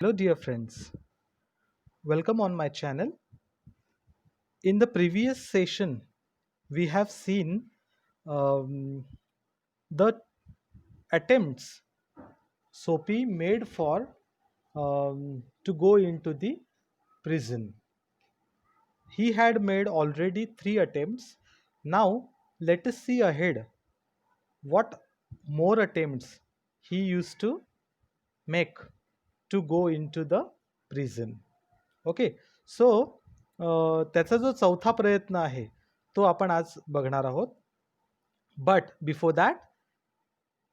Hello, dear friends. Welcome on my channel. In the previous session, we have seen the attempts Sophie made for to go into the prison. He had made already 3 attempts. Now, let us see ahead what more attempts he used to make to go into the prison. Okay. So त्याचा जो चौथा प्रयत्न आहे तो आपण आज बघणार आहोत. But before that,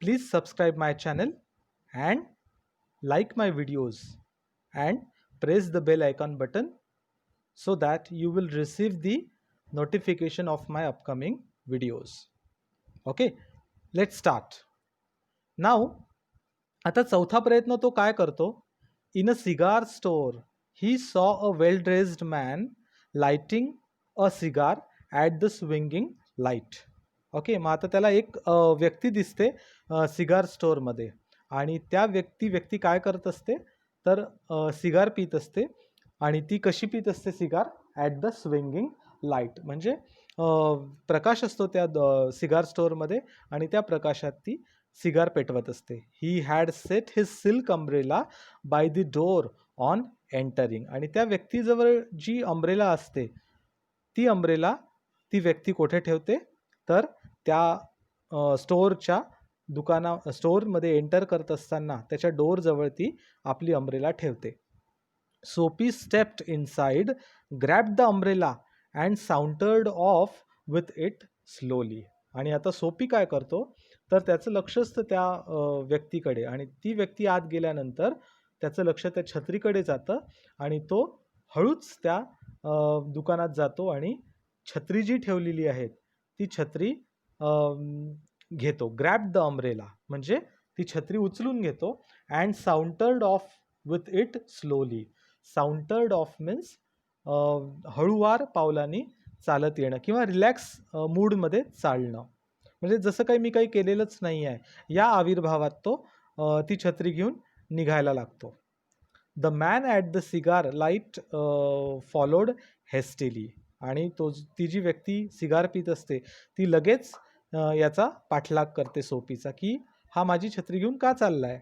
please subscribe my channel and like my videos and press the bell icon button so that you will receive the notification of my upcoming videos. Okay, let's start. Now, आता चौथा प्रयत्न तो काय करतो? In a cigar store, he saw a well-dressed man lighting a cigar at the swinging light. Okay, मग आता त्याला एक व्यक्ती दिसते सिगार स्टोअरमध्ये आणि त्या व्यक्ती काय करत असते तर सिगार पित असते. आणि ती कशी पित असते cigar? At the swinging light, म्हणजे प्रकाश असतो त्या सिगार स्टोअरमध्ये आणि त्या प्रकाशात ती सिगार पेटवत असते. He had set his silk umbrella by the door on entering. आणि त्या व्यक्तीजवळ जी अम्ब्रेला असते ती अम्ब्रेला ती व्यक्ती कुठे ठेवते तर त्या स्टोअरच्या स्टोअरमध्ये एंटर करत असताना त्याच्या डोअरजवळ ती आपली अम्ब्रेला ठेवते. Sophie stepped inside, grabbed the umbrella and sauntered off with it slowly. आणि आता सोपी काय करतो तर त्याचं लक्ष असतं त्या व्यक्तीकडे आणि ती व्यक्ती आत गेल्यानंतर त्याचं लक्ष त्या छत्रीकडे जातं आणि तो हळूच त्या दुकानात जातो आणि छत्री जी ठेवलेली आहे ती छत्री घेतो. ग्रॅब द अम्ब्रेला म्हणजे ती छत्री उचलून घेतो. And sauntered off with it slowly. Sauntered off means हळूवार पावलांनी चालत येणं किंवा रिलॅक्स मूडमध्ये चालणं, म्हणजे जसं काही मी काही केलेलंच नाही आहे या आविर्भावात तो ती छत्री घेऊन निघायला लागतो. The man at the cigar light followed hastily. आणि ती जी व्यक्ती सिगार पित असते ती लगेच याचा पाठलाग करते सोपीचा की हा माझी छत्री घेऊन का चालला आहे.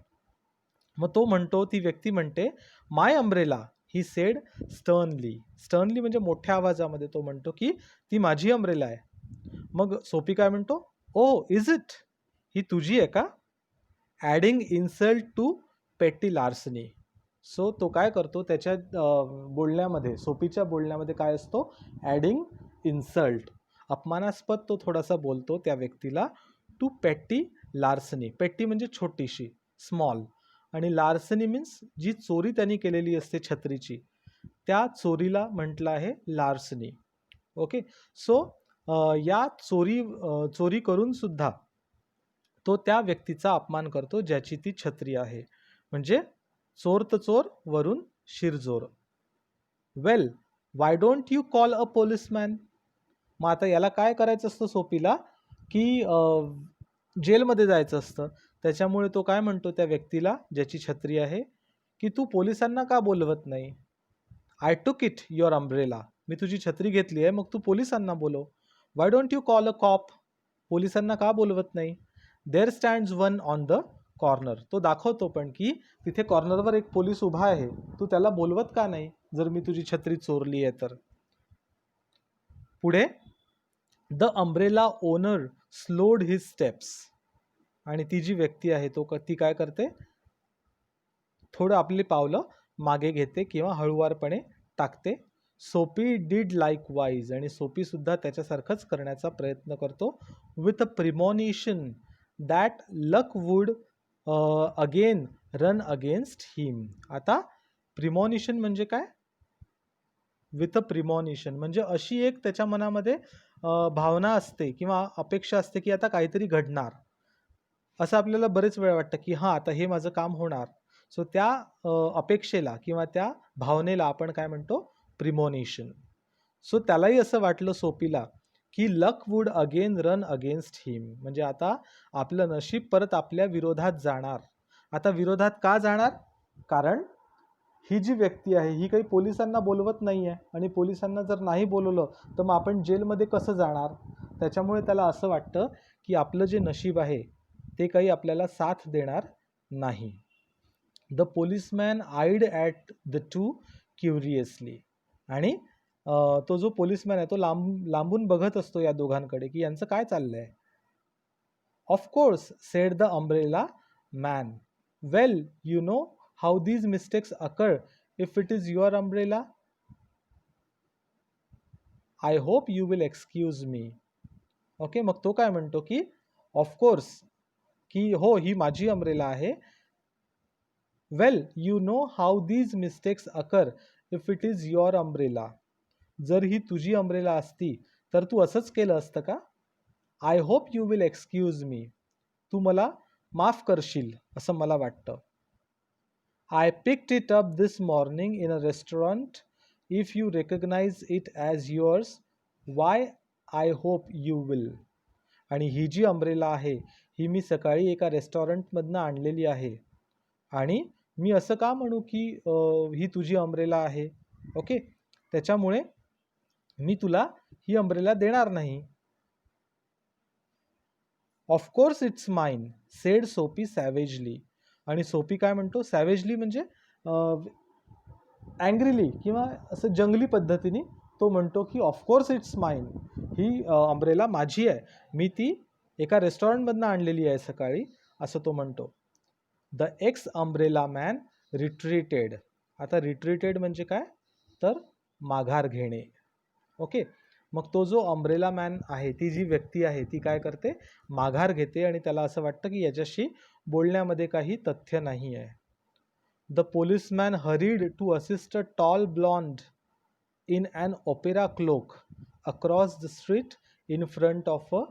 मग तो म्हणतो, ती व्यक्ती म्हणते, my umbrella, he said sternly. Sternly म्हणजे मोठ्या आवाजामध्ये तो म्हणतो की ती माझी अम्ब्रेला आहे. मग सोपी काय म्हणतो, ओ इज इट, ही तुझी आहे का? ॲडिंग इन्सल्ट टू पेटी लार्सनी. सो तो काय करतो त्याच्या बोलण्यामध्ये, सोपीच्या बोलण्यामध्ये काय असतो? ॲडिंग इन्सल्ट, अपमानास्पद तो थोडासा बोलतो त्या व्यक्तीला. टू पेटी लार्सनी. पेटी म्हणजे छोटीशी, स्मॉल, आणि लार्सनी मीन्स जी चोरी त्यांनी केलेली असते छत्रीची त्या चोरीला म्हटलं आहे लार्सनी. ओके. सो या चोरी करून सुद्धा तो त्या व्यक्तीचा अपमान करतो ज्याची ती छत्री आहे. म्हणजे चोर तर चोर, वरून शिरजोर. Well, why don't you call a policeman. मग आता याला काय करायचं असतं सोपीला की जेलमध्ये जायचं असतं. त्याच्यामुळे तो काय म्हणतो त्या व्यक्तीला ज्याची छत्री आहे की तू पोलिसांना का बोलवत नाही? आय टूक इट युअर अम्ब्रेला. मी तुझी छत्री घेतली आहे, मग तू पोलिसांना बोलव. Why don't you call a cop. पोलिसांना का बोलवत नाही? There stands one on the corner. तो दाखवतो पण की तिथे कॉर्नरवर एक पोलीस उभा आहे, तू त्याला बोलवत का नाही जर मी तुझी छत्री चोरली आहे तर. पुढे, the umbrella owner slowed his steps. आणि ती जी व्यक्ती आहे ती काय करते, थोडं आपली पावलं मागे घेते किंवा हळूवारपणे टाकते. सोपी डीड लाईक वाईज. आणि सोपी सुद्धा त्याच्यासारखंच करण्याचा प्रयत्न करतो. With a premonition that luck would again run against him. आता प्रिमॉनिशन म्हणजे काय? विथ अ प्रिमॉनिशन म्हणजे अशी एक त्याच्या मनामध्ये भावना असते किंवा अपेक्षा असते की आता काहीतरी घडणार. असं आपल्याला बरेच वेळा वाटतं की हां, आता हे माझं काम होणार. सो त्या अपेक्षेला किंवा त्या भावनेला आपण काय म्हणतो? प्रिमॉनिशन. सो त्यालाही असं वाटलं सोपीला की लक वूड अगेन रन अगेन्स्ट हिम. म्हणजे आता आपलं नशीब परत आपल्या विरोधात जाणार. आता विरोधात का जाणार? कारण ही जी व्यक्ती आहे ही काही पोलिसांना बोलवत नाही आहे, आणि पोलिसांना जर नाही बोलवलं तर मग आपण जेलमध्ये कसं जाणार. त्याच्यामुळे त्याला असं वाटतं की आपलं जे नशीब आहे ते काही आपल्याला साथ देणार नाही. The policeman eyed at the two curiously. आणि तो जो पोलिसमॅन आहे तो लांबून बघत असतो या दोघांकडे की यांचं काय चाललं आहे. Of course sed the umbrella man. Well you know how these mistakes occur if it is your umbrella. I hope you will excuse me. Okay, मग तो काय म्हणतो की ऑफकोर्स, की हो ही माझी अम्ब्रेला आहे. Well you know how these mistakes occur if it is your umbrella. जर ही तुझी अम्ब्रेला असती तर तू असंच केलं असतं का. I hope you will excuse me. तू मला माफ करशील असं मला वाटतं. I picked it up this morning in a restaurant. If you recognise it as yours, why I hope you will. आणि ही जी अम्ब्रेला आहे ही मी सकाळी एका रेस्टॉरंटमधनं आणलेली आहे, आणि मी असं का म्हणू की ही तुझी अम्ब्रेला आहे. ओके, त्याच्यामुळे मी तुला ही अम्ब्रेला देणार नाही. ऑफकोर्स इट्स माइन सेड सोपी सॅवेजली. आणि सोपी काय म्हणतो, सॅवेजली म्हणजे अँग्रीली किंवा असं जंगली पद्धतीने तो म्हणतो की of course it's mine, he umbrella माझी आहे, मी ती एका रेस्टॉरंटमधनं आणलेली आहे सकाळी, असं तो म्हणतो. The x umbrella man retreated. आता रिट्रीटेड म्हणजे काय तर माघार घेणे. ओके, मग तो जो अम्ब्रेला मॅन आहे, ती जी व्यक्ती आहे ती काय करते, माघार घेते, आणि त्याला असं वाटतं की याच्याशी बोलण्यामध्ये काही तथ्य नाही आहे. The policeman hurried to assist a tall blonde in an opera cloak across the street in front of a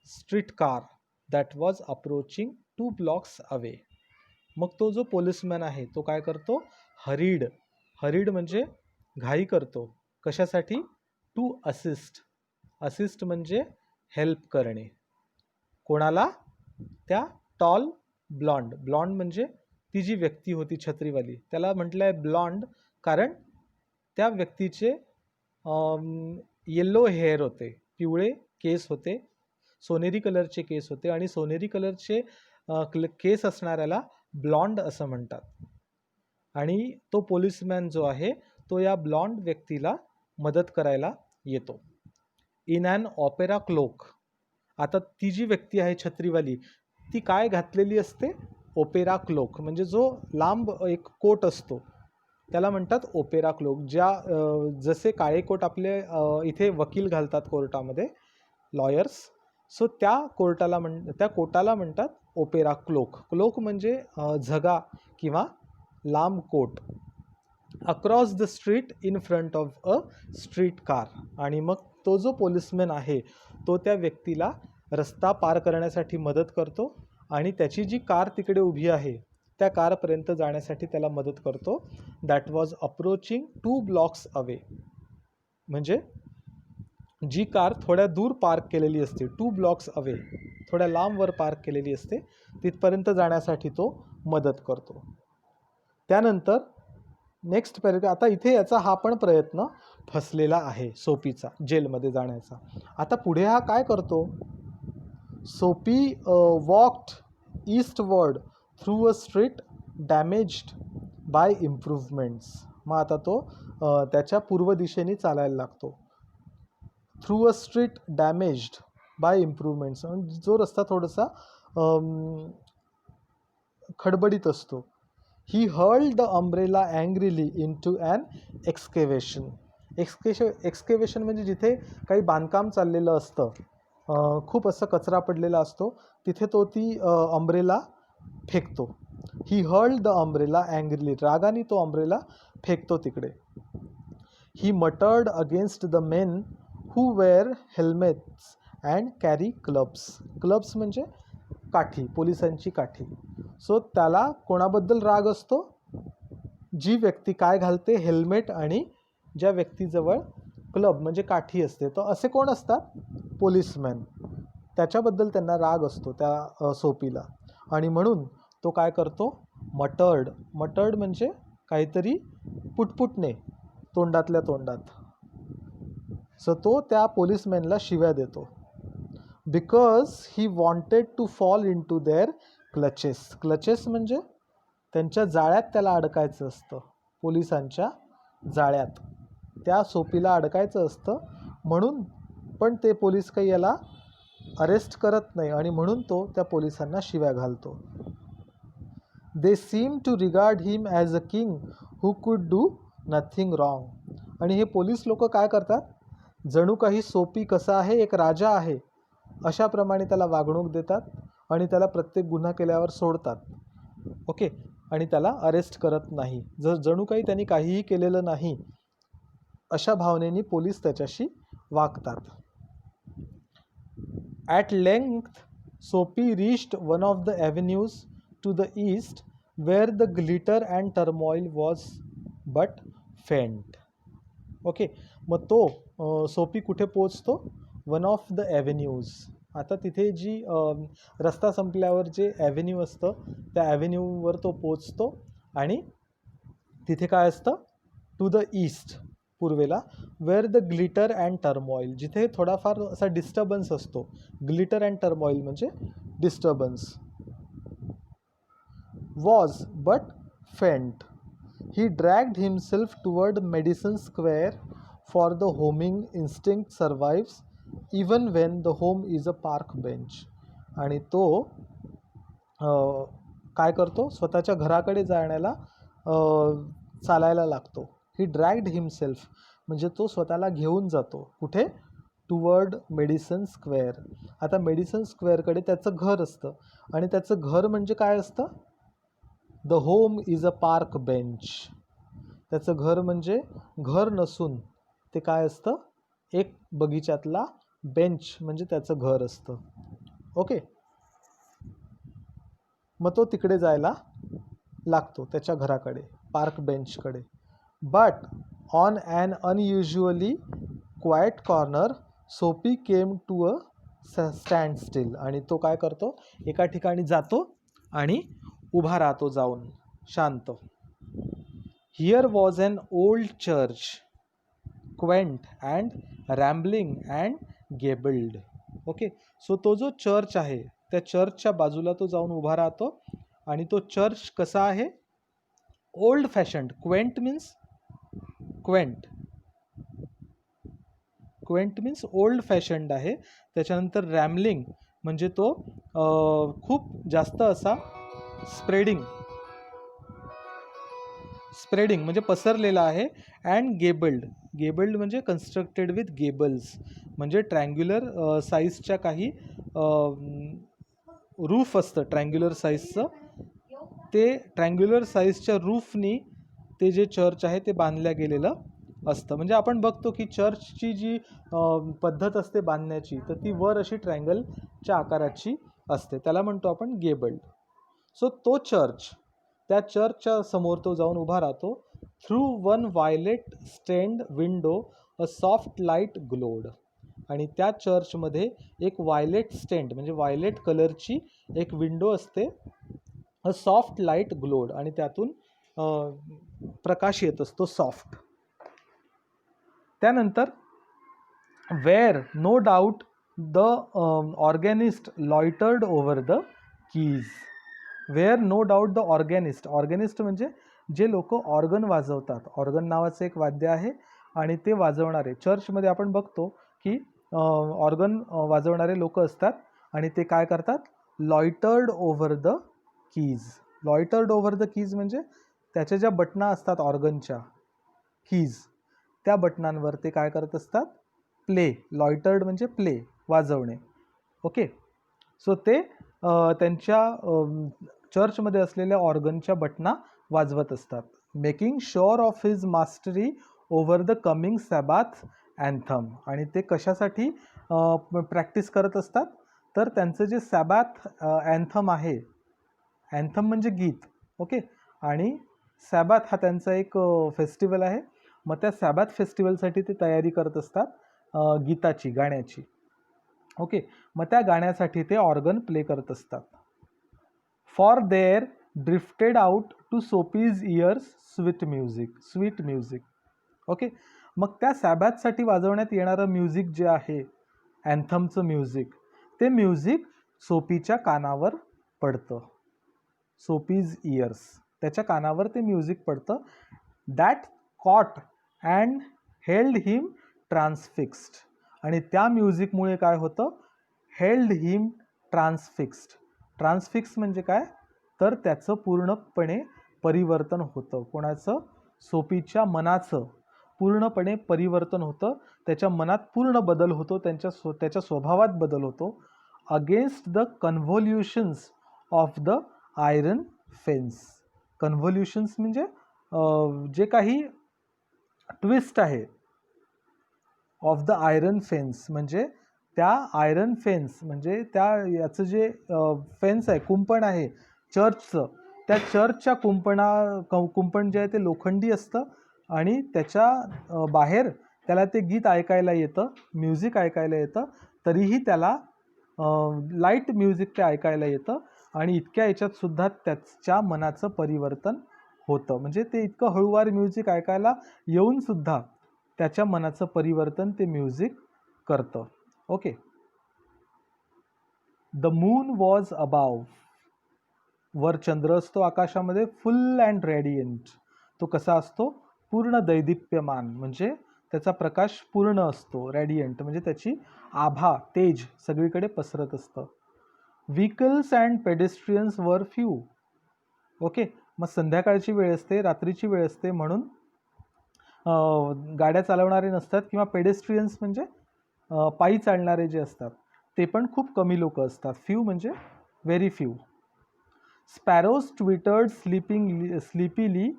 street car that was approaching 2 blocks away. मग तो जो पोलिसमॅन आहे तो काय करतो, हरीड म्हणजे घाई करतो. कशासाठी, टू असिस्ट. असिस्ट म्हणजे हेल्प करणे. कोणाला, त्या टॉल ब्लॉन्ड म्हणजे ती जी व्यक्ती होती छत्रीवाली, त्याला म्हटलं आहे ब्लॉन्ड कारण त्या व्यक्तीचे येल्लो हेअर होते, पिवळे केस होते, सोनेरी कलरचे केस होते, आणि सोनेरी कलरचे केस असणाऱ्याला ब्लॉन्ड असं म्हणतात. आणि तो पोलिसमॅन जो आहे तो या ब्लॉन्ड व्यक्तीला मदत करायला येतो. In an opera cloak. आता ती जी व्यक्ती आहे छत्रीवाली ती काय घातलेली असते, ओपेरा क्लोक, म्हणजे जो लांब एक कोट असतो त्याला म्हणतात ओपेरा क्लोक. जसे काळे कोट आपले इथे वकील घालतात कोर्टामध्ये, लॉयर्स, सो त्या कोटाला म्हणतात ओपेरा क्लोक. क्लोक म्हणजे झगा किंवा लांब coat. Across the street in front of a street car. आणि मग तो जो पोलिसमॅन आहे तो त्या व्यक्तीला रस्ता पार करण्यासाठी मदत करतो, आणि त्याची जी कार तिकडे उभी आहे त्या कारपर्यंत जाण्यासाठी त्याला मदत करतो. That was approaching 2 blocks away. म्हणजे जी कार थोड्या दूर पार्क केलेली असते, 2 blocks अवे, थोड्या लांबवर पार्क केलेली असते, तिथपर्यंत जाण्यासाठी तो मदत करतो. त्यानंतर नेक्स्ट पॅरेग्राफ. आता इथे याचा हा पण प्रयत्न फसलेला आहे सोपीचा जेलमध्ये जाण्याचा. आता पुढे हा काय करतो, Soapy walked eastward through a street damaged by improvements. मग आता तो त्याच्या पूर्व दिशेने चालायला लागतो. Through a street damaged by improvements, जो रस्ता थोडासा खडबडीत असतो. He hurled the umbrella angrily into an excavation. Excavation म्हणजे जिथे काही बांधकाम चाललेलं असतं, खूप असं कचरा पडलेला असतो, तिथे तो ती अम्ब्रेला फेकतो. He hurled the umbrella angrily, रागाने तो अम्ब्रेला फेकतो तिकडे. He muttered against the men who wear helmets and carry clubs. Clubs म्हणजे काठी, पोलिसांची काठी. सो त्याला कोणाबद्दल राग असतो, जी व्यक्ती काय घालते, हेल्मेट, आणि ज्या व्यक्तीजवळ क्लब म्हणजे काठी असते, तर असे कोण असतात, पोलिसमॅन. त्याच्याबद्दल त्यांना राग असतो त्या सोपीला, आणि म्हणून तो काय करतो, मटर्ड म्हणजे काहीतरी पुटपुटणे तोंडातल्या तोंडात. सो तो त्या पोलिसमॅनला शिव्या देतो. Because he wanted to fall into their clutches. Clutches म्हणजे त्यांच्या जाळ्यात त्याला अडकायचं असतं, पोलिसांच्या जाळ्यात त्या सोपीला अडकायचं असतं. म्हणून पण ते पोलीस काही याला अरेस्ट करत नाही आणि म्हणून तो त्या पोलिसांना शिव्या घालतो. They seem to regard him as a king who could do nothing wrong. आणि हे पोलीस लोक काय करतात, जणू काही सोपी कसा आहे, एक राजा आहे अशाप्रमाणे त्याला वागणूक देतात आणि त्याला प्रत्येक गुन्हा केल्यावर सोडतात. ओके, आणि त्याला अरेस्ट करत नाही, जणू काही त्यांनी काहीही केलेलं नाही अशा भावनेने पोलीस त्याच्याशी वागतात. At length Soapy reached one of the avenues to the east where the glitter and turmoil was but faint. Okay, मग तो सोपी कुठे पोचतो, वन ऑफ द ॲव्हेन्यूज. आता तिथे जी रस्ता संपल्यावर जे ॲव्हेन्यू असतं त्या ॲव्हेन्यूवर तो पोचतो आणि तिथे काय असतं, टू द ईस्ट, पूर्वेला, where the glitter and turmoil, जिथे थोडाफार असा डिस्टर्बन्स असतो. ग्लिटर अँड टर्मॉईल म्हणजे disturbance. Was but faint. He dragged himself toward Madison Square for the homing instinct survives even when the home is a park bench. आणि तो काय करतो, स्वतःच्या घराकडे जाण्याला चालायला लागतो. ही ड्रॅग्ड हिमसेल्फ म्हणजे तो स्वतःला घेऊन जातो. कुठे, टुवर्ड मेडिसन स्क्वेअर. आता मेडिसन स्क्वेअरकडे त्याचं घर असतं आणि त्याचं घर म्हणजे काय असतं, the home is a park bench. त्याचं घर म्हणजे घर नसून ते काय असतं, एक बगीच्यातला बेंच म्हणजे त्याचं घर असतं. ओके, मग तो तिकडे जायला लागतो त्याच्या घराकडे, पार्क बेंचकडे. But on an unusually quiet corner Soapy came to a standstill. आणि तो काय करतो, एका ठिकाणी जातो आणि उभा राहतो जाऊन शांत. Here was an old church, quaint and rambling and gabled. Okay, so तो जो चर्च आहे त्या चर्चच्या बाजूला तो जाऊन उभा राहतो आणि तो चर्च कसा आहे, old fashioned. Quint means Quint means old fashioned आहे. त्याच्यानंतर रॅमलिंग म्हणजे तो खूप जास्त असा स्प्रेडिंग म्हणजे पसरलेला आहे. अँड गेबल्ड म्हणजे कन्स्ट्रक्टेड विथ गेबल्स म्हणजे ट्रँग्युलर साईजच्या काही रूफ असतं ट्रँग्युलर साईजचं. ते ट्रँग्युलर साईजच्या रूफनी ते जे चर्च आहे ते बांधल्या गेलेलं असतं. म्हणजे आपण बघतो की चर्चची जी पद्धत असते बांधण्याची, तर ती वर अशी ट्रँगलच्या आकाराची असते, त्याला म्हणतो आपण गेबल्ड. सो तो चर्च, त्या चर्चच्या समोर तो जाऊन उभा राहतो. Through one violet stained window a soft light glowed. आणि त्या चर्चमध्ये एक व्हायलेट स्टेन्ड म्हणजे व्हायलेट कलरची एक विंडो असते, अ सॉफ्ट लाईट ग्लोड, आणि त्यातून प्रकाश येत असतो सॉफ्ट. त्यानंतर where no doubt the organist loitered over the keys. Where no doubt the organist म्हणजे जे लोक ऑर्गन वाजवतात. ऑर्गन नावाचं एक वाद्य आहे आणि ते वाजवणारे चर्चमध्ये आपण बघतो की ऑर्गन वाजवणारे लोक असतात आणि ते काय करतात, loitered over the keys. Loitered over the keys म्हणजे त्याच्या ज्या बटना असतात ऑर्गनच्या, कीज, त्या बटनांवर ते काय करत असतात, प्ले. लॉयटर्ड म्हणजे प्ले, वाजवणे. ओके, सो ते त्यांच्या चर्चमध्ये असलेल्या ऑर्गनच्या बटना वाजवत असतात. Making sure of his mastery over the coming Sabbath anthem. आणि ते कशासाठी प्रॅक्टिस करत असतात, तर त्यांचं जे सॅबाथ अँथम आहे, अँथम म्हणजे गीत. ओके, आणि सॅबाथ हा त्यांचा एक फेस्टिवल आहे. मग त्या सॅबाथ फेस्टिवलसाठी ते तयारी करत असतात गीताची, गाण्याची. ओके, मग त्या गाण्यासाठी ते ऑर्गन प्ले करत असतात. For there drifted out to Soapy's ears sweet music. Okay, मग त्या सॅबॅथसाठी वाजवण्यात येणारं म्युझिक जे आहे, अँथमचं म्युझिक, ते म्युझिक सोपीच्या कानावर पडतं. सोपीज इयर्स, त्याच्या कानावर ते म्युझिक पडतं. दॅट कॉट अँड हेल्ड हिम ट्रान्सफिक्स्ड. आणि त्या म्युझिकमुळे काय होतं? हेल्ड हिम ट्रान्सफिक्स्ड. ट्रान्सफिक्स म्हणजे काय? तर त्याचं पूर्णपणे परिवर्तन होतं. कोणाचं? सोपीच्या मनाचं पूर्णपणे परिवर्तन होतं. त्याच्या मनात पूर्ण बदल होतो, त्याच्या स्वभावात बदल होतो. Against the convolutions of the iron fence. Convolutions म्हणजे जे काही ट्विस्ट आहे ऑफ द आयरन फेन्स, म्हणजे त्या आयरन फेन्स म्हणजे त्या याचं जे फेन्स आहे, कुंपण आहे चर्चचं, त्या चर्चच्या कुंपण जे आहे ते लोखंडी असतं आणि त्याच्या बाहेर त्याला ते गीत ऐकायला येतं, म्युझिक ऐकायला येतं. तरीही त्याला लाईट म्युझिक ते ऐकायला येतं आणि इतक्या याच्यात सुद्धा त्याच्या मनाचं परिवर्तन होतं. म्हणजे ते इतकं हळूवार म्युझिक ऐकायला येऊन सुद्धा त्याच्या मनाचं परिवर्तन ते म्युझिक करतं. Okay. The moon was above. वर चंद्र असतो आकाशामध्ये, फुल अँड रेडियंट. तो कसा असतो? पूर्ण दैदिप्यमान, म्हणजे त्याचा प्रकाश पूर्ण असतो. रेडियंट म्हणजे त्याची आभा, तेज सगळीकडे पसरत असतं. Vehicles and पेडेस्ट्रियन्स were few. Okay, मग संध्याकाळची वेळ असते, रात्रीची वेळ असते, म्हणून गाड्या चालवणारे नसतात, किंवा पेडेस्ट्रियन्स म्हणजे पायी चालणारे जे असतात ते पण खूप कमी लोक असतात. फ्यू म्हणजे very few. Sparrows twittered sleepily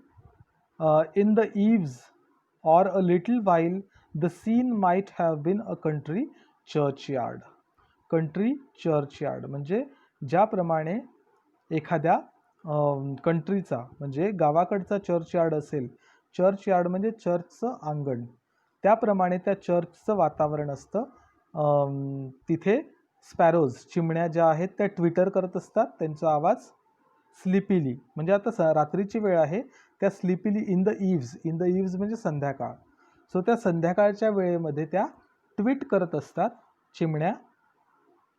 in the eaves, or a little while the scene might have been a country churchyard. Country churchyard म्हणजे ज्याप्रमाणे एखाद्या कंट्रीचा म्हणजे गावाकडचा चर्चयार्ड असेल, चर्चयार्ड म्हणजे चर्चचं अंगण, त्याप्रमाणे त्या चर्चचं वातावरण असतं. तिथे स्पॅरोज, चिमण्या ज्या आहेत त्या ट्विटर करत असतात, त्यांचा आवाज स्लिपीली म्हणजे आता रात्रीची वेळ आहे, त्या स्लिपीली इन द इव्ज म्हणजे संध्याकाळ. सो त्या संध्याकाळच्या वेळेमध्ये त्या ट्विट करत असतात चिमण्या.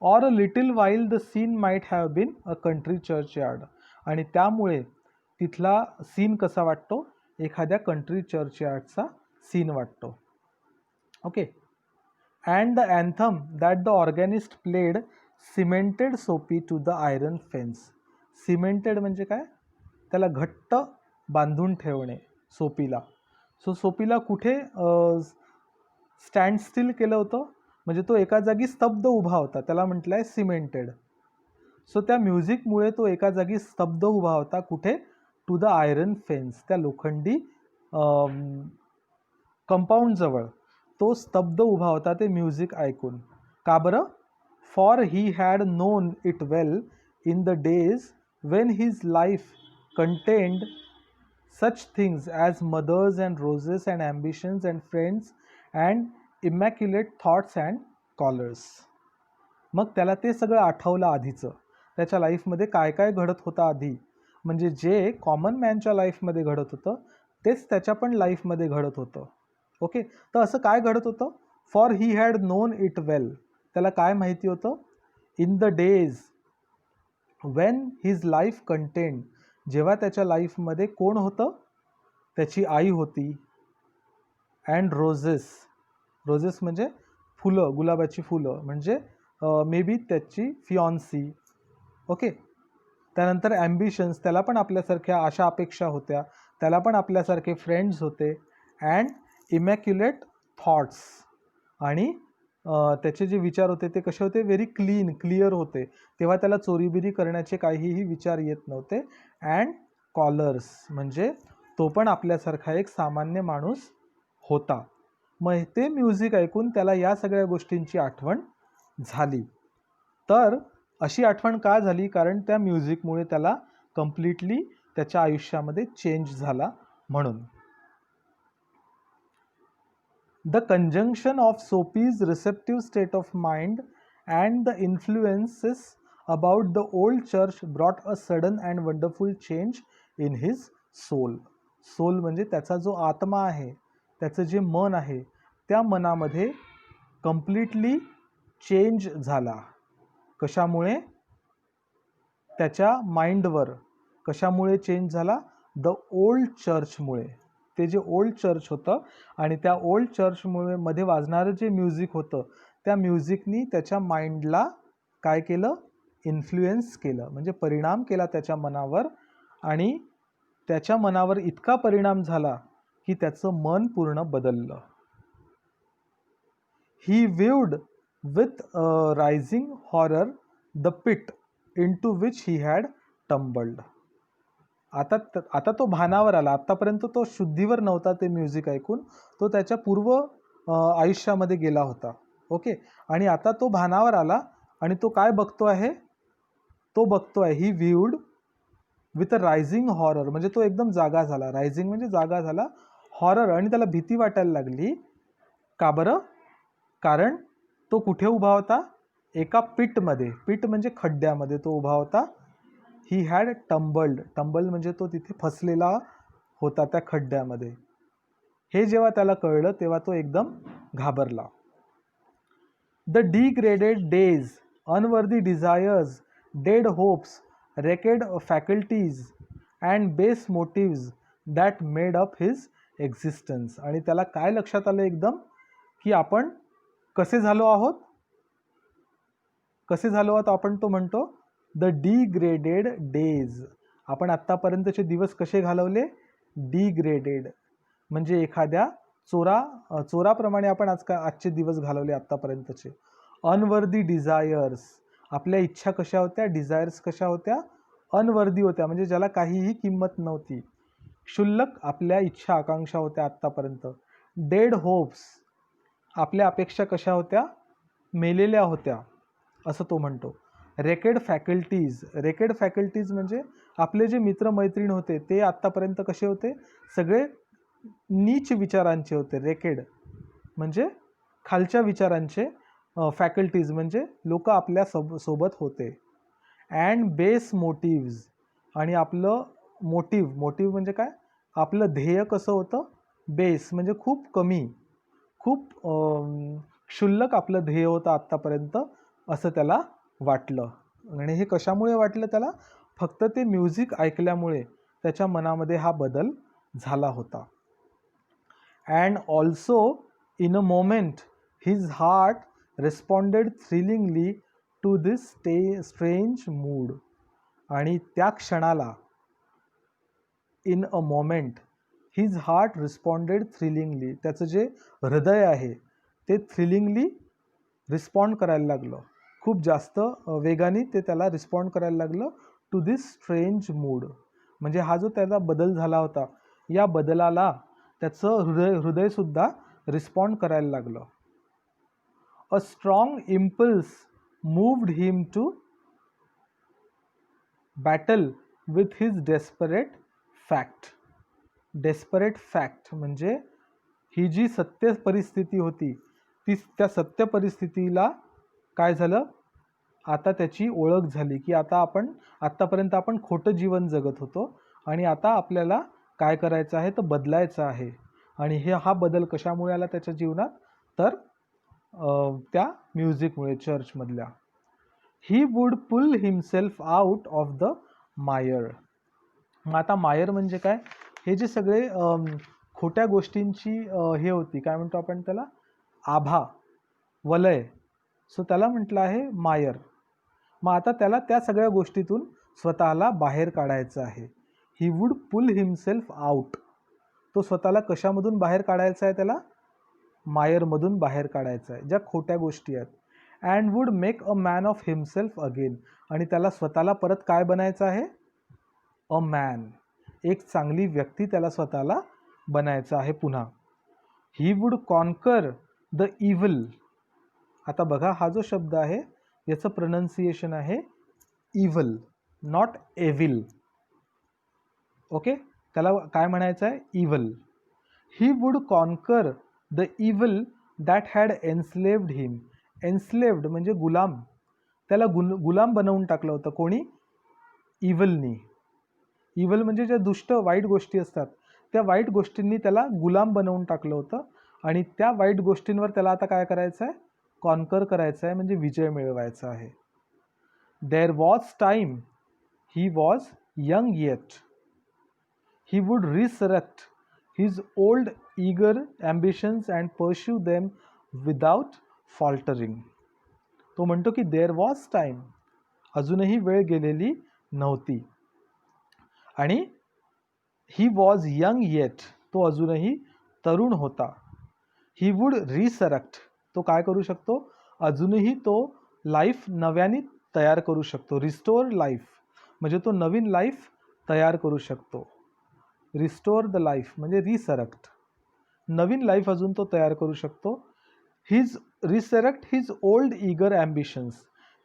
Or a little while the scene might have been a country churchyard. आणि त्यामुळे तिथला सीन कसा वाटतो? एखाद्या कंट्री चर्चयार्डचा सीन वाटतो. Okay. And the anthem that the organist played cemented Soapy to the iron fence. Cemented म्हणजे काय? त्याला घट्ट बांधून ठेवणे सोपीला. सो सोपीला कुठे स्टँड स्टिल केलं होतं? म्हणजे तो एका जागी स्तब्ध उभा होता, त्याला म्हटलं आहे सिमेंटेड. सो त्या म्युझिकमुळे तो एका जागी स्तब्ध उभा होता. कुठे? टू द आयरन फेन्स, त्या लोखंडी कंपाऊंडजवळ तो स्तब्ध उभा होता ते म्युझिक ऐकून. का बरं? For he had known it well in the days when his life contained such things as mothers and roses and ambitions and friends and immaculate thoughts and collars. मग त्याला ते सगळं आठवलं आधीचं, त्याच्या लाईफमध्ये काय काय घडत होतं आधी, म्हणजे जे कॉमन मॅनच्या लाईफमध्ये घडत होतं तेच त्याच्या पण लाईफमध्ये घडत होतं. ओके, तर असं काय घडत होतं? For he had known it well, त्याला काय माहिती होतं? In the days when his life contained, जेव्हा त्याच्या लाईफमध्ये कोण होतं? त्याची आई होती. अँड रोजेस म्हणजे फुलं, गुलाबाची फुलं, म्हणजे मे बी त्याची फियॉन्सी. ओके. त्यानंतर ॲम्बिशन्स, त्याला पण आपल्यासारख्या आशा अपेक्षा होत्या, त्याला पण आपल्यासारखे फ्रेंड्स होते. अँड इमॅक्युलेट थॉट्स, आणि त्याचे जे विचार होते ते कसे होते? व्हेरी क्लिअर होते. तेव्हा त्याला चोरीबिरी करण्याचे काहीही विचार येत नव्हते. अँड कॉलर्स म्हणजे तो पण आपल्यासारखा एक सामान्य माणूस होता. मग ते म्युझिक ऐकून त्याला या सगळ्या गोष्टींची आठवण झाली. तर अशी आठवण का झाली? कारण त्या म्युझिकमुळे त्याला कम्प्लिटली त्याच्या आयुष्यामध्ये चेंज झाला म्हणून. The conjunction of Sophie's receptive state of mind and the influences about the old church brought a sudden and wonderful change in his soul. Soul म्हणजे त्याचा जो आत्मा आहे, त्याचं जे मन आहे, त्या मनामध्ये कम्प्लिटली चेंज झाला. कशामुळे? त्याच्या माइंडवर. कशामुळे चेंज झाला? द ओल्ड चर्चमुळे. ते जे ओल्ड चर्च होतं आणि त्या ओल्ड चर्चमुळे मध्ये वाजणारं जे म्युझिक होतं, त्या म्युझिकनी त्याच्या माइंडला काय केलं? इन्फ्लुएन्स केलं, म्हणजे परिणाम केला त्याच्या मनावर. आणि त्याच्या मनावर इतका परिणाम झाला की त्याचं मन पूर्ण बदललं. He viewed with rising horror the pit into which he had tumbled. आता तो भानावर आला. आतापर्यंत तो शुद्धीवर नव्हता ते म्युझिक ऐकून. तो त्याच्या पूर्व आयुष्यामध्ये गेला होता. ओके. आणि आता तो भानावर आला आणि तो काय बघतो आहे? तो बघतो आहे ही व्ह्यूड विथ अ रायझिंग हॉरर, म्हणजे तो एकदम जागा झाला. रायझिंग म्हणजे जागा झाला. हॉरर, आणि त्याला भीती वाटायला लागली. का बरं? कारण तो कुठे उभा होता? एका पिटमध्ये. पिट म्हणजे खड्ड्यामध्ये तो उभा होता. He had टंबल्ड. टंबल्ड म्हणजे तो तिथे फसलेला होता त्या खड्ड्यामध्ये. हे जेव्हा त्याला कळलं तेव्हा तो एकदम घाबरला. The degraded days, unworthy desires, dead hopes, wrecked faculties and base motives that made up his existence. आणि त्याला काय लक्षात आलं एकदम? की आपण कसे झालो आहोत? कसे झालो आहोत आपण? तो म्हणतो द डिग्रेडेड डेज. आपण आत्तापर्यंतचे दिवस कसे घालवले? डिग्रेडेड म्हणजे एखाद्या चोराप्रमाणे आपण आजचे दिवस घालवले आत्तापर्यंतचे. अनवर्दी डिझायर्स, आपल्या इच्छा कशा होत्या? डिझायर्स कशा होत्या? अनवर्दी होत्या, म्हणजे ज्याला काहीही किंमत नव्हती. क्षुल्लक आपल्या इच्छा आकांक्षा होत्या आत्तापर्यंत. डेड होप्स, आपल्या अपेक्षा कशा होत्या? मेलेल्या होत्या, असं तो म्हणतो. रेकेड फॅकल्टीज, रेकेड फॅकल्टीज म्हणजे आपले जे मित्रमैत्रीण होते ते आत्तापर्यंत कसे होते? सगळे नीच विचारांचे होते. रेकेड म्हणजे खालच्या विचारांचे. फॅकल्टीज म्हणजे लोक आपल्या सोबत होते. अँड बेस मोटिव्ज, आणि आपलं मोटिव्ह म्हणजे काय? आपलं ध्येय कसं होतं? बेस म्हणजे खूप कमी, खूप क्षुल्लक आपलं ध्येय होतं आत्तापर्यंत, असं त्याला वाटलं. आणि हे कशामुळे वाटलं त्याला? फक्त ते म्युझिक ऐकल्यामुळे त्याच्या मनामध्ये हा बदल झाला होता. And also in a moment his heart responded thrillingly to this strange mood. आणि त्या क्षणाला, in a moment his heart responded thrillingly, त्याचं जे हृदय आहे ते थ्रिलिंगली रिस्पॉन्ड करायला लागलं. खूप जास्त वेगाने ते त्याला रिस्पॉन्ड करायला लागलं टू दिस स्ट्रेंज मूड. म्हणजे हा जो त्याचा बदल झाला होता, या बदलाला त्याचं हृदयसुद्धा रिस्पॉन्ड करायला लागलं. A strong impulse moved him to battle with his desperate fact. Desperate fact म्हणजे ही जी सत्य परिस्थिती होती, त्या सत्य परिस्थितीला काय झालं? आता त्याची ओळख झाली की आत्तापर्यंत आपण खोटं जीवन जगत होतो आणि आता आपल्याला काय करायचं आहे? तर बदलायचं आहे. आणि हा बदल कशामुळे आला त्याच्या जीवनात? तर त्या म्युझिकमुळे, चर्चमधल्या. He would pull himself out of the mire. मग आता मायर म्हणजे काय? हे जे सगळे खोट्या गोष्टींची हे होती, काय म्हणतो आपण त्याला? आभा, वलय. सो त्याला म्हटलं आहे मायर. मग आता त्याला त्या सगळ्या गोष्टीतून स्वतःला बाहेर काढायचं आहे. He would pull himself out. तो स्वतःला कशामधून बाहेर काढायचा आहे? त्याला मायरमधून बाहेर काढायचं आहे, ज्या खोट्या गोष्टी आहेत. And would make a man of himself again. आणि त्याला स्वतःला परत काय बनायचं आहे? अ मॅन, एक चांगली व्यक्ती त्याला स्वतःला बनायचं आहे पुन्हा. He would conquer the evil. आता बघा, हा जो शब्द आहे याचं प्रोनाउन्सिएशन आहे इव्हिल, नॉट एव्हिल. ओके, त्याला काय म्हणायचं आहे? Evil. He would conquer the evil that had एन्स्लेव्ड हिम. एन्स्लेव्ड म्हणजे गुलाम. त्याला गुलाम बनवून टाकलं होतं. कोणी? इव्हलनी. इव्हल म्हणजे ज्या दुष्ट वाईट गोष्टी असतात त्या वाईट गोष्टींनी त्याला गुलाम बनवून टाकलं होतं आणि त्या वाईट गोष्टींवर त्याला आता काय करायचं आहे? कॉन्कर करायचं आहे, म्हणजे विजय मिळवायचा आहे. There was time he was young yet he would resurrect his old eager ambitions and pursue them without faltering. तो म्हणतो की देअर वॉज टाईम, अजूनही वेळ गेलेली नव्हती, आणि ही वॉज यंग येट, तो अजूनही तरुण होता. ही वुड रिसरेक्ट, तो काय करू शकतो? अजूनही तो लाईफ नव्याने तयार करू शकतो. रिस्टोर लाईफ म्हणजे तो नवीन लाईफ तयार करू शकतो. रिस्टोर द लाईफ म्हणजे रिसरेक्ट, नवीन लाईफ अजून तो तयार करू शकतो. His resurrect his old eager ambitions,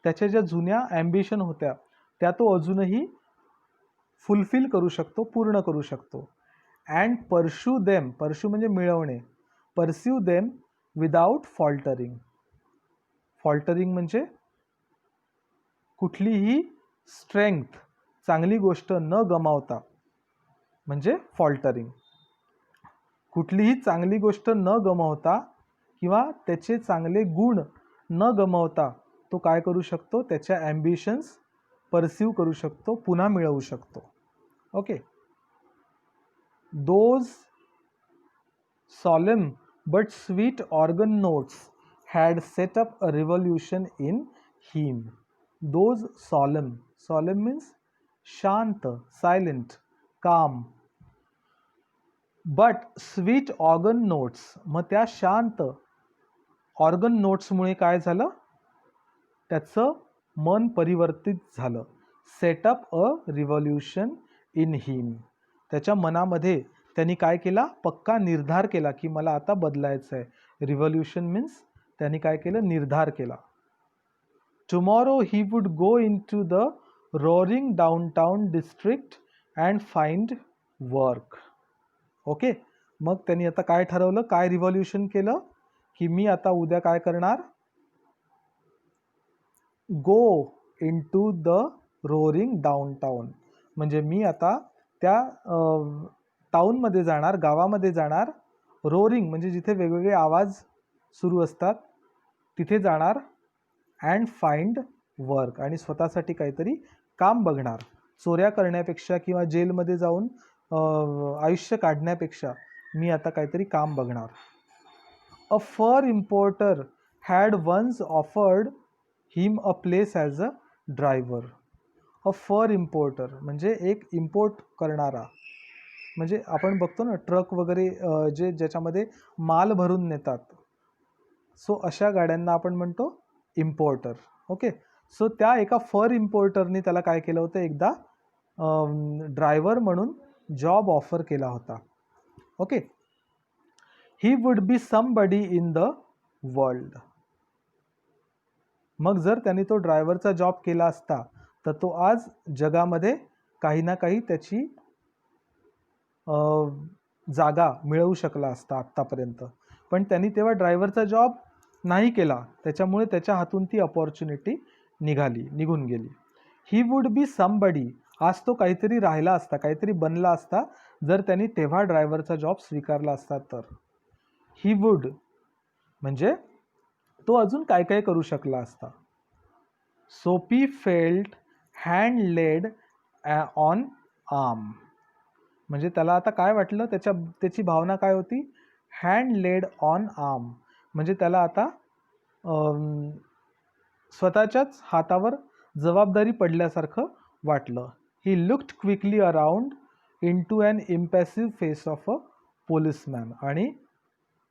त्याच्या ज्या जुन्या ॲम्बिशन होत्या त्या तो अजूनही फुलफिल करू शकतो, पूर्ण करू शकतो. अँड परस्यू देम, परस्यू म्हणजे मिळवणे, pursue them without faltering. Faltering म्हणजे कुठलीही स्ट्रेंथ, चांगली गोष्ट न गमावता, म्हणजे फॉल्टरिंग. कुठलीही चांगली गोष्ट न गमावता किंवा त्याचे चांगले गुण न गमावता तो काय करू शकतो? त्याच्या ॲम्बिशन्स परस्यू करू शकतो, पुन्हा मिळवू शकतो. Okay. Those solemn but sweet organ notes had set up a revolution in him. Those solemn, solemn means shant, silent, calm. But sweet organ notes, मग त्या शांत ऑर्गन नोट्समुळे काय झालं? त्याचं मन परिवर्तित झालं. Setup a revolution in him, त्याच्या मनामध्ये त्यांनी काय केला? पक्का निर्धार केला की मला आता बदलायचं आहे. रिव्हॉल्युशन मीन्स त्यांनी काय केलं? निर्धार केला. Tomorrow he would go into the roaring downtown district and find work. Okay. मग त्यांनी आता काय ठरवलं? काय रिव्हॉल्युशन केलं? की मी आता उद्या काय करणार? गो इन टू द रोअरिंग डाऊनटाउन, म्हणजे मी आता त्या टाऊनमध्ये जाणार, गावामध्ये जाणार. रोअरिंग म्हणजे जिथे वेगवेगळे आवाज सुरू असतात तिथे जाणार. अँड फाइंड वर्क, आणि स्वतःसाठी काहीतरी काम बघणार. चोऱ्या करण्यापेक्षा किंवा जेलमध्ये जाऊन आयुष्य काढण्यापेक्षा मी आता काहीतरी काम बघणार. A fur importer had once offered him a place as a driver. A fur importer म्हणजे एक इम्पोर्ट करणारा, म्हणजे आपण बघतो ना ट्रक वगैरे जे ज्याच्यामध्ये माल भरून नेतात, सो अशा गाड्यांना आपण म्हणतो इम्पोर्टर. ओके. सो त्या एका फर इम्पोर्टरनी त्याला काय केलं होतं? एकदा ड्रायव्हर म्हणून जॉब ऑफर केला होता. Okay. He would be somebody in the world. मग जर त्यांनी तो ड्रायव्हरचा जॉब केला असता तर तो आज जगामध्ये काही ना काही त्याची जागा मिळवू शकला असता आत्तापर्यंत. पण त्यांनी तेव्हा ड्रायव्हरचा जॉब नाही केला, त्याच्यामुळे त्याच्या हातून ती अपॉर्च्युनिटी निघून गेली. ही वुड बी समबडी, आज तो काहीतरी राहिला असता, काहीतरी बनला असता जर त्यांनी तेव्हा ड्रायव्हरचा जॉब स्वीकारला असता तर. ही वुड म्हणजे तो अजून काय काय करू शकला असता. Soapy felt hand laid on arm, म्हणजे त्याला आता काय वाटलं? त्याची भावना काय होती? हँड लेड ऑन आर्म, म्हणजे त्याला आता स्वतःच्याच हातावर जबाबदारी पडल्यासारखं वाटलं. He looked quickly around into an impassive face of a policeman, आणि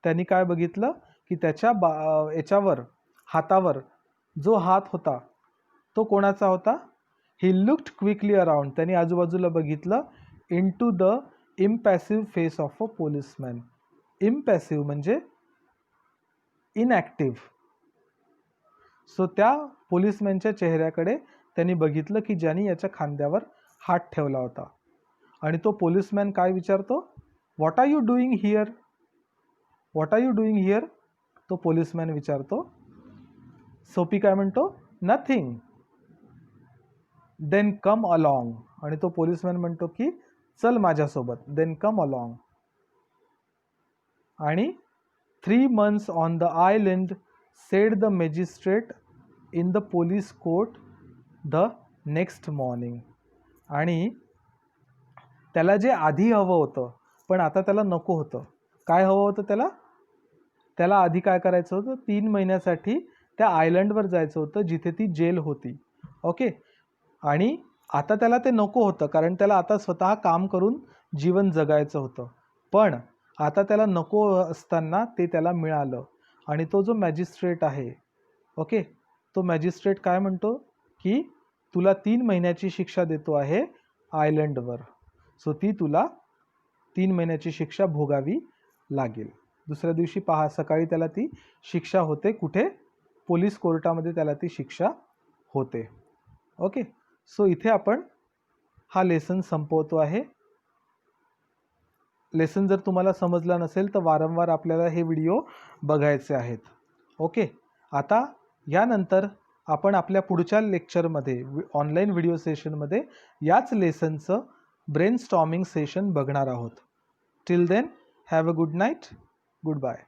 त्यांनी काय बघितलं की त्याच्या याच्यावर हातावर जो हात होता तो कोणाचा होता? ही लुक्ड क्विकली अराउंड, त्यांनी आजूबाजूला बघितलं. Into the impassive face of a policeman. Impassive म्हणजे इनॲक्टिव्ह. सो त्या पोलिसमॅनच्या चेहऱ्याकडे त्यांनी बघितलं की ज्यांनी याच्या खांद्यावर हात ठेवला होता. आणि तो पोलिसमॅन काय विचारतो? What are you doing here? What are you doing here? तो पोलिसमॅन विचारतो. सोपी काय म्हणतो? नथिंग. Then come along. आणि तो पोलिसमॅन म्हणतो की चल माझ्यासोबत. Then come along. आणि 3 months on the island said the magistrate in the police court the next morning. आणि त्याला जे आधी हवं होतं पण आता त्याला नको होतं. काय हवं होतं त्याला? त्याला आधी काय करायचं होतं? 3 महिन्यासाठी त्या आयलंडवर जायचं होतं जिथे ती जेल होती. ओके. आणि आता त्याला ते नको होतं कारण त्याला आता स्वतः काम करून जीवन जगायचं होतं. पण आता त्याला नको असताना ते त्याला मिळालं. आणि तो जो मॅजिस्ट्रेट आहे, ओके, तो मॅजिस्ट्रेट काय म्हणतो की तुला 3 महिन्याची शिक्षा देतो आहे आयलंडवर. सो ती तुला 3 महिन्याची शिक्षा भोगावी लागेल. दुसऱ्या दिवशी पहा सकाळी त्याला ती शिक्षा होते. कुठे? पोलीस कोर्टामध्ये त्याला ती शिक्षा होते. ओके. सो इथे आपण हा लेसन संपवतो आहे. लेसन जर तुम्हाला समजला नसेल तर वारंवार आपल्याला हे व्हिडिओ बघायचे आहेत. ओके. आता यानंतर आपण आपल्या पुढच्या लेक्चरमध्ये ऑनलाईन व्हिडिओ सेशनमध्ये याच लेसनचं ब्रेनस्टॉर्मिंग सेशन बघणार आहोत. Till then have a good night. Good bye.